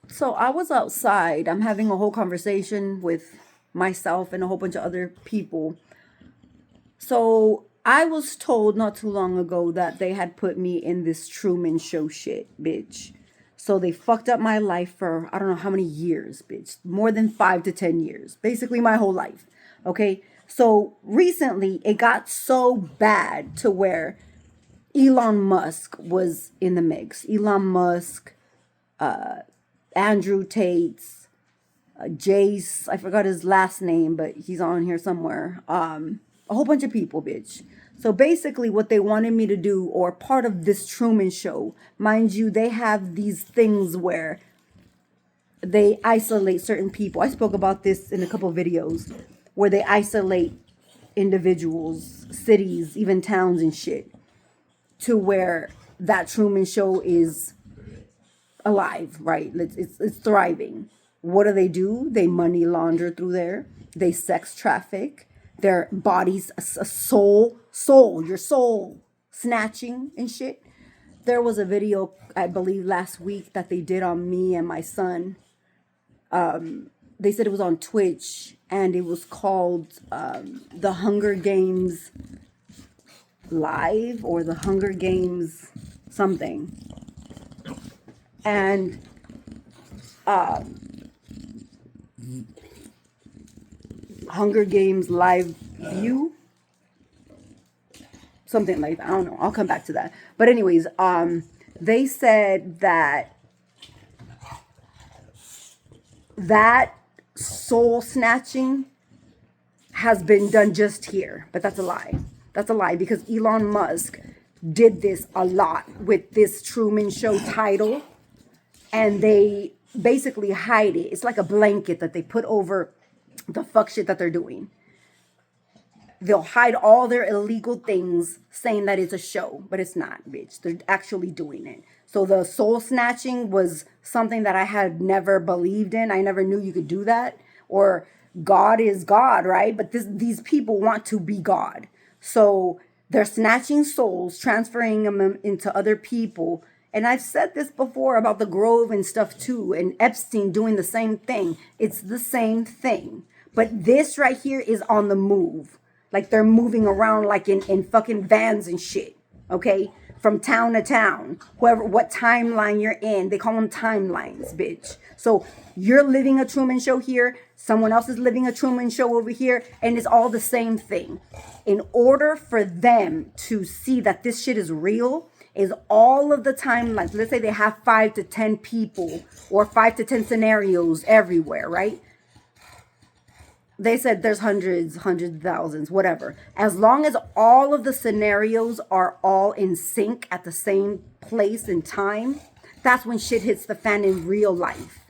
So I was outside. I'm having a whole conversation with myself and a whole bunch of other people. So I was told not too long ago that they had put me in this Truman Show shit, bitch. So they fucked up my life for I don't know how many years, bitch. More than 5 to 10 years. Basically my whole life. Okay. So recently it got so bad to where Elon Musk was in the mix. Elon Musk, Andrew Tate's, Jace, I forgot his last name, but he's on here somewhere. A whole bunch of people, bitch. So basically, what they wanted me to do, or part of this Truman Show, mind you, they have these things where they isolate certain people. I spoke about this in a couple of videos, where they isolate individuals, cities, even towns and shit, to where that Truman Show is alive, right? It's thriving. What do? They money launder through there. They sex traffic. Their bodies, a your soul snatching and shit. There was a video, I believe, last week that they did on me and my son. They said it was on Twitch and it was called The Hunger Games Live or The Hunger Games something. And Hunger Games live view, something like that. I don't know. I'll come back to that. But anyways, they said that soul snatching has been done just here, but that's a lie. That's a lie because Elon Musk did this a lot with this Truman Show title, and they basically hide it. It's like a blanket that they put over the fuck shit that they're doing. They'll hide all their illegal things saying that it's a show, but it's not, bitch. They're actually doing it. So the soul snatching was something that I had never believed in. I never knew you could do that. Or God is God, right? But these people want to be God. So they're snatching souls, transferring them into other people. And I've said this before about the Grove and stuff too, and Epstein doing the same thing. It's the same thing. But this right here is on the move. Like they're moving around like in fucking vans and shit. Okay? From town to town. What timeline you're in. They call them timelines, bitch. So you're living a Truman Show here. Someone else is living a Truman Show over here. And it's all the same thing. In order for them to see that this shit is real, is all of the timelines. Let's say they have 5 to 10 people or 5 to 10 scenarios everywhere, right? They said there's hundreds of thousands, whatever. As long as all of the scenarios are all in sync at the same place and time, that's when shit hits the fan in real life.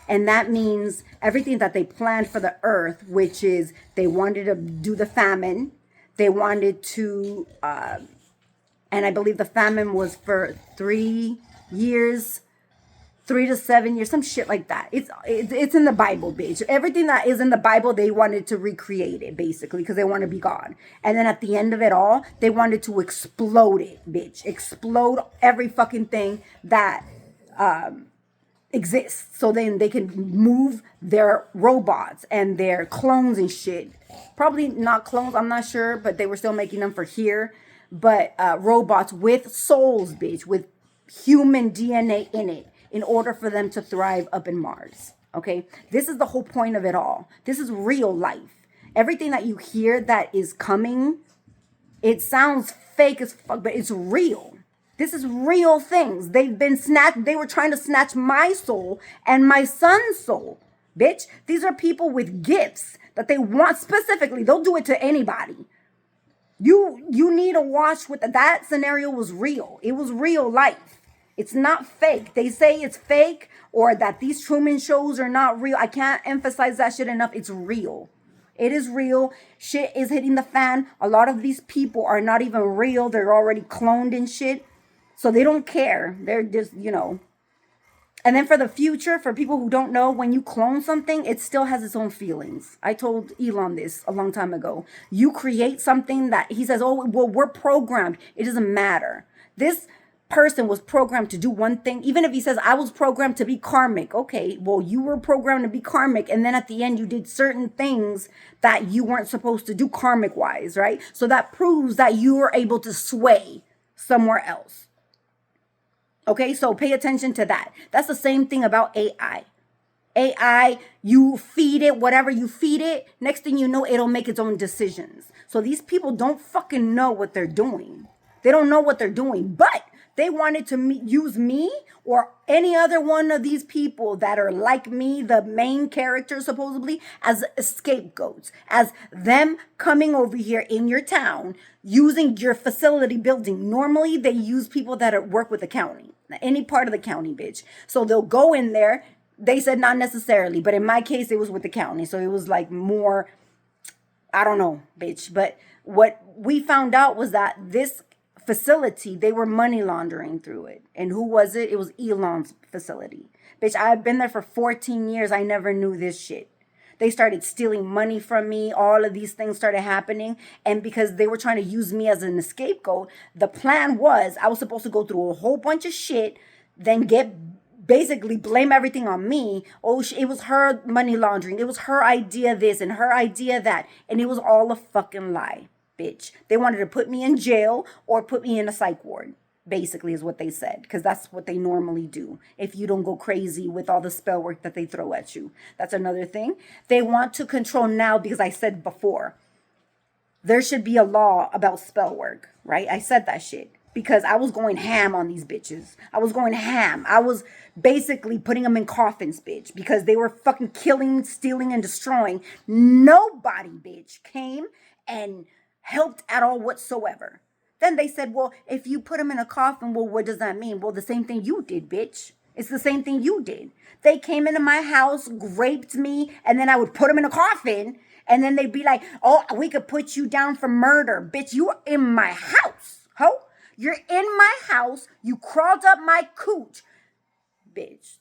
And that means everything that they planned for the earth, which is they wanted to do the famine. They wanted to, and I believe the famine was for 3 years, 3 to 7 years, some shit like that. It's in the Bible, bitch. Everything that is in the Bible, they wanted to recreate it, basically, because they want to be God. And then at the end of it all, they wanted to explode it, bitch. Explode every fucking thing that exists. So then they can move their robots and their clones and shit. Probably not clones, I'm not sure, but they were still making them for here. But robots with souls, bitch, with human DNA in it, in order for them to thrive up in Mars. Okay? This is the whole point of it all. This is real life. Everything that you hear that is coming, it sounds fake as fuck, but it's real. This is real things. They've been snatched. They were trying to snatch my soul and my son's soul. Bitch, these are people with gifts that they want specifically. They'll do it to anybody. You need to watch what that scenario was real. It was real life. It's not fake. They say it's fake or that these Truman shows are not real. I can't emphasize that shit enough. It's real. It is real. Shit is hitting the fan. A lot of these people are not even real. They're already cloned and shit. So they don't care. They're just, And then for the future, for people who don't know, when you clone something, it still has its own feelings. I told Elon this a long time ago. You create something that he says, oh, well, we're programmed. It doesn't matter. This person was programmed to do one thing, even if he says, I was programmed to be karmic. Okay, well, you were programmed to be karmic. And then at the end, you did certain things that you weren't supposed to do karmic wise, right? So that proves that you were able to sway somewhere else. Okay, so pay attention to that. That's the same thing about AI. AI, you feed it whatever you feed it, next thing you know, it'll make its own decisions. So these people don't fucking know what they're doing. They don't know what they're doing, but they wanted to use me or any other one of these people that are like me, the main character supposedly, as scapegoats, as them coming over here in your town, using your facility building. Normally, they use people that work with the county, any part of the county, bitch. So they'll go in there. They said not necessarily, but in my case, it was with the county. So it was like more, I don't know, bitch. But what we found out was that this facility, they were money laundering through it. And who was it? It was Elon's facility. Bitch, I've been there for 14 years. I never knew this shit. They started stealing money from me. All of these things started happening. And because they were trying to use me as an scapegoat, the plan was I was supposed to go through a whole bunch of shit, then basically blame everything on me. Oh, it was her money laundering. It was her idea this and her idea that. And it was all a fucking lie. Bitch. They wanted to put me in jail or put me in a psych ward, basically is what they said, because that's what they normally do if you don't go crazy with all the spell work that they throw at you. That's another thing. They want to control now because I said before, there should be a law about spell work, right? I said that shit because I was going ham on these bitches. I was going ham. I was basically putting them in coffins, bitch, because they were fucking killing, stealing, and destroying. Nobody, bitch, came and helped at all whatsoever. Then they said, well, if you put them in a coffin, well, what does that mean? Well, the same thing you did, bitch. It's the same thing you did. They came into my house, raped me, and then I would put them in a coffin, and then they'd be like, oh, we could put you down for murder. Bitch, you are in my house, ho? You're in my house. You crawled up my cooch. Bitch.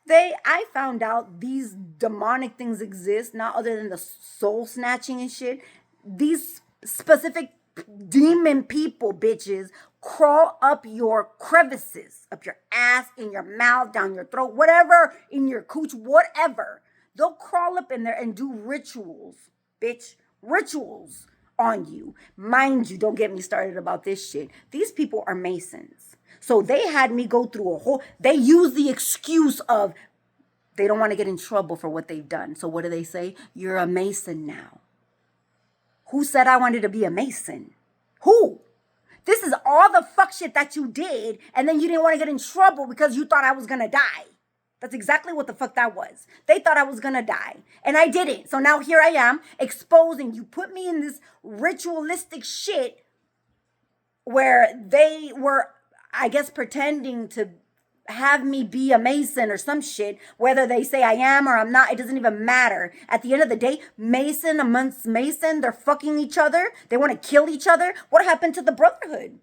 I found out these demonic things exist, not other than the soul snatching and shit. These specific demon people, bitches, crawl up your crevices, up your ass, in your mouth, down your throat, whatever, in your cooch, whatever. They'll crawl up in there and do rituals, bitch, rituals on you. Mind you, don't get me started about this shit. These people are Masons. So they had me go through they use the excuse of they don't want to get in trouble for what they've done. So what do they say? You're a Mason now. Who said I wanted to be a Mason? Who? This is all the fuck shit that you did, and then you didn't want to get in trouble because you thought I was gonna die. That's exactly what the fuck that was. They thought I was gonna die, and I didn't. So now here I am, exposing. You put me in this ritualistic shit where they were, I guess, pretending to have me be a Mason or some shit. Whether they say I am or I'm not, it doesn't even matter. At the end of the day, Mason amongst Mason, they're fucking each other. They want to kill each other. What happened to the brotherhood?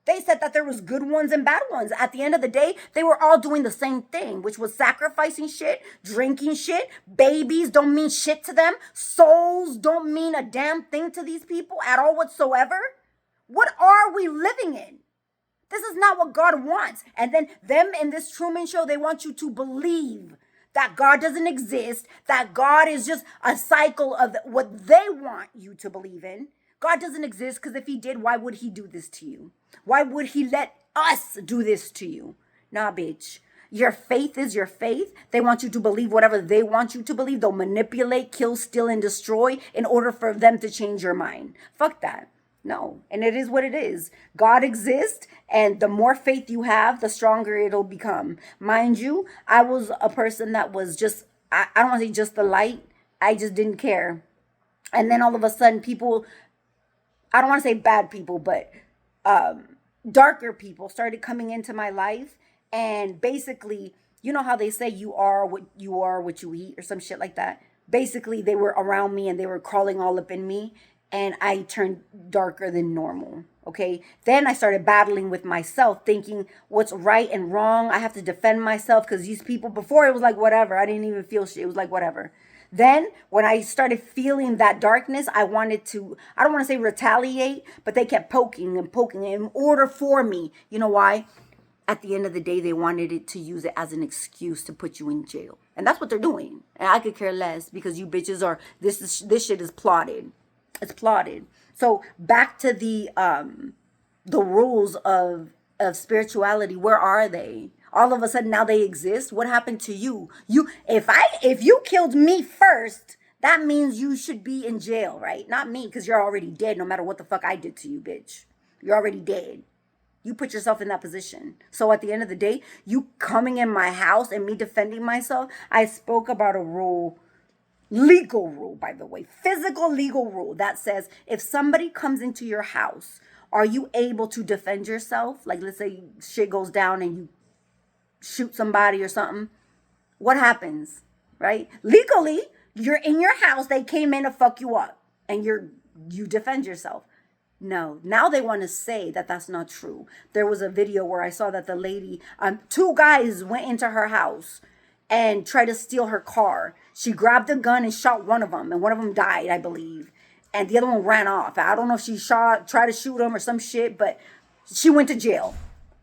They said that there was good ones and bad ones. At the end of the day, they were all doing the same thing, which was sacrificing shit, drinking shit. Babies don't mean shit to them. Souls don't mean a damn thing to these people at all whatsoever. What are we living in? This is not what God wants. And then them in this Truman Show, they want you to believe that God doesn't exist, that God is just a cycle of what they want you to believe in. God doesn't exist because if he did, why would he do this to you? Why would he let us do this to you? Nah, bitch. Your faith is your faith. They want you to believe whatever they want you to believe. They'll manipulate, kill, steal, and destroy in order for them to change your mind. Fuck that. No. And it is what it is. God exists, and the more faith you have, the stronger it'll become. Mind you, I was a person that was just, I don't want to say just the light. I just didn't care. And then all of a sudden, people, I don't want to say bad people, but darker people started coming into my life. And basically, you know how they say you are what you eat or some shit like that. Basically, they were around me and they were crawling all up in me. And I turned darker than normal, okay? Then I started battling with myself, thinking what's right and wrong. I have to defend myself because these people, before it was like whatever. I didn't even feel shit. It was like whatever. Then when I started feeling that darkness, I wanted to, I don't want to say retaliate, but they kept poking and poking in order for me. You know why? At the end of the day, they wanted it to use it as an excuse to put you in jail. And that's what they're doing. And I could care less because you bitches are, this shit is plotted. It's plotted. So back to the rules of spirituality. Where are they? All of a sudden now they exist. What happened to you? If you killed me first, that means you should be in jail, right? Not me, because you're already dead no matter what the fuck I did to you, bitch. You're already dead. You put yourself in that position. So at the end of the day, you coming in my house and me defending myself, I spoke about a rule, legal rule, by the way, physical legal rule that says if somebody comes into your house, are you able to defend yourself? Like, let's say shit goes down and you shoot somebody or something. What happens, right? Legally, you're in your house. They came in to fuck you up and you defend yourself. No, now they want to say that that's not true. There was a video where I saw that the lady, two guys went into her house and tried to steal her car. She grabbed a gun and shot one of them, and one of them died, I believe. And the other one ran off. I don't know if she tried to shoot him or some shit, but she went to jail.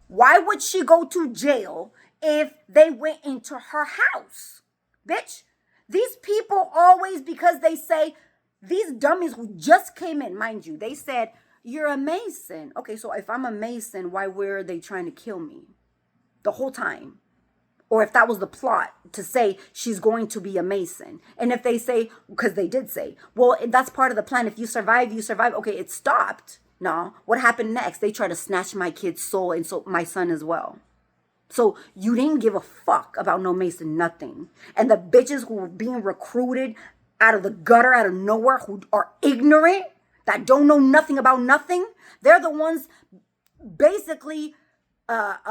Why would she go to jail if they went into her house? Bitch, these people always, because they say, these dummies who just came in, mind you, they said, you're a Mason. Okay, so if I'm a Mason, why were they trying to kill me the whole time? Or if that was the plot to say she's going to be a Mason. And if they say, because they did say, well, that's part of the plan. If you survive, you survive. Okay, it stopped. No, what happened next? They tried to snatch my kid's soul and so my son as well. So you didn't give a fuck about no Mason, nothing. And the bitches who were being recruited out of the gutter, out of nowhere, who are ignorant, that don't know nothing about nothing, they're the ones basically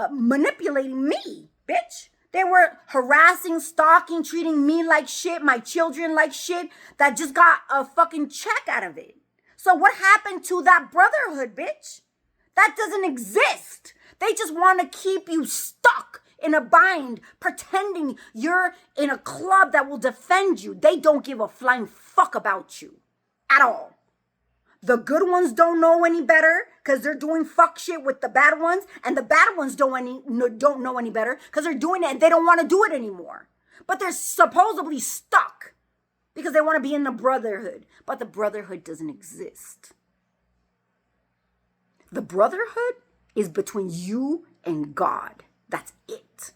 manipulating me, bitch. They were harassing, stalking, treating me like shit, my children like shit, that just got a fucking check out of it. So what happened to that brotherhood, bitch? That doesn't exist. They just want to keep you stuck in a bind, pretending you're in a club that will defend you. They don't give a flying fuck about you at all. The good ones don't know any better because they're doing fuck shit with the bad ones, and the bad ones don't know any better because they're doing it and they don't want to do it anymore. But they're supposedly stuck because they want to be in the brotherhood. But the brotherhood doesn't exist. The brotherhood is between you and God. That's it.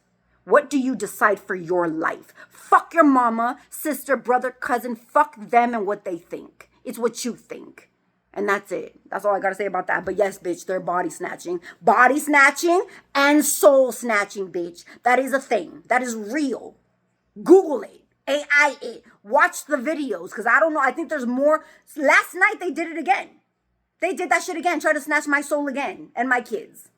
What do you decide for your life? Fuck your mama, sister, brother, cousin. Fuck them and what they think. It's what you think. And that's it. That's all I got to say about that. But yes, bitch, they're body snatching. Body snatching and soul snatching, bitch. That is a thing. That is real. Google it. AI it. Watch the videos. Because I don't know. I think there's more. Last night they did it again. They did that shit again. Try to snatch my soul again. And my kids.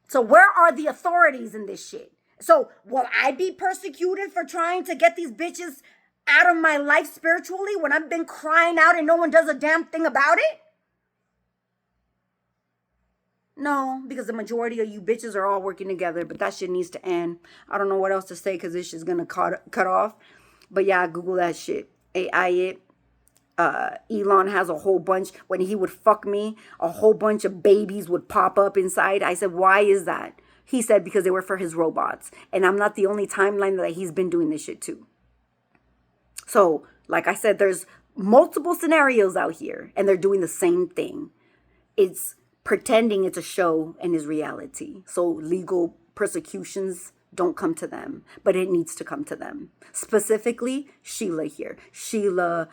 So where are the authorities in this shit? So will I be persecuted for trying to get these bitches out of my life spiritually when I've been crying out and no one does a damn thing about it? No, because the majority of you bitches are all working together, but that shit needs to end. I don't know what else to say because this shit's gonna cut off. But yeah, Google that shit. AI it. Elon has a whole bunch. When he would fuck me, a whole bunch of babies would pop up inside. I said, why is that? He said, because they were for his robots. And I'm not the only timeline that he's been doing this shit too. So, like I said, there's multiple scenarios out here and they're doing the same thing. It's pretending it's a show and is reality. So legal persecutions don't come to them, but it needs to come to them. Specifically, Sheila here. Sheila,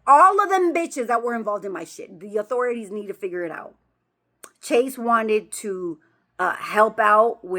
all of them bitches that were involved in my shit. The authorities need to figure it out. Chase wanted to help out with